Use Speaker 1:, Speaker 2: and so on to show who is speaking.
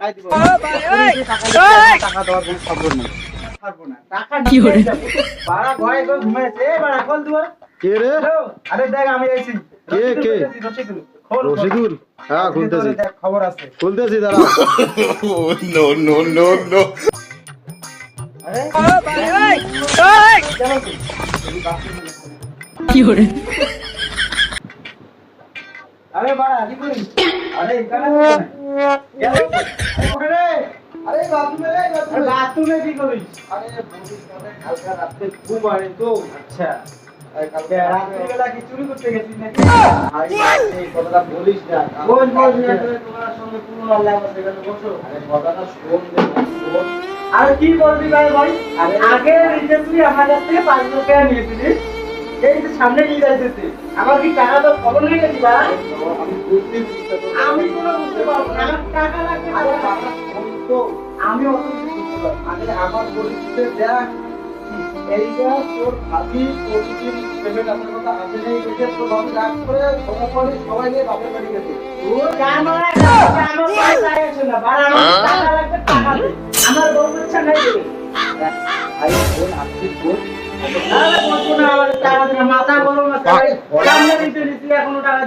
Speaker 1: টাকাই দিব টাকা দেওয়ার কোনো খবর নেই ছাড়বো না টাকা
Speaker 2: কি
Speaker 1: নিয়ে
Speaker 2: করে?
Speaker 1: যাবো বাড়া ঘরে গিয়ে ঘুমাইছে বাড়া খোল দুয়ার
Speaker 3: কে রে
Speaker 1: আরে দেখ আমি আইছি
Speaker 3: কে?
Speaker 1: রশিদুল খোল
Speaker 3: রশিদুল হ্যাঁ খুলতেছি
Speaker 1: দেখ খবর আছে
Speaker 3: খুলতেছি দাঁড়া
Speaker 1: আরে কেন তুই
Speaker 2: কি করে?
Speaker 1: আরে বাড়া কি করিস আরে এখানে গেল ওরে আরে বাথরুমে কি করিস আরে বলিস না কালকে রাতে ঘুম আরে তো আচ্ছা আরে কালকে রাত্রিবেলা কি চুরি করতে গেছিস নাকি ভাই এই কথাটা বলিস না বল না তোমার সঙ্গে পুরো আল্লাহ আছে এখানে বসো আরে কথাটা শোন শোন আর কি বলবি ভাই আরে আগে রিসেন্টলি আমার কাছ থেকে 500 টাকা নিয়েছিলিস এই যে সামনে নিয়ে যাইতেছে আমার কি টাকা তো খবর নিয়ে গেছি বা আমি বুঝতে আমি কোনো বুঝতে পারবো না আমার টাকা লাগবে আরে বাবা তো আমি অত কিছু বুঝতে পারবো আগে আমার পরিস্থিতি দেখ এইটা তোর ভাবি প্রতিদিন পেমেন্ট আসার কথা আছে নেই দেখে তোর বাবা রাগ করে সবাই নিয়ে বাপের বাড়ি গেছে তোর আমার পয়সা আছে না বাড়া আমার টাকা লাগবে টাকা দে আমার বউ ইচ্ছা নাই দেবে ভাই ফোন আপনি ফোন আরে বলছো না আমার টাকা দিনা মাথা গরম আছে ভাই সামনে দিতে দিছি এখনো টাকা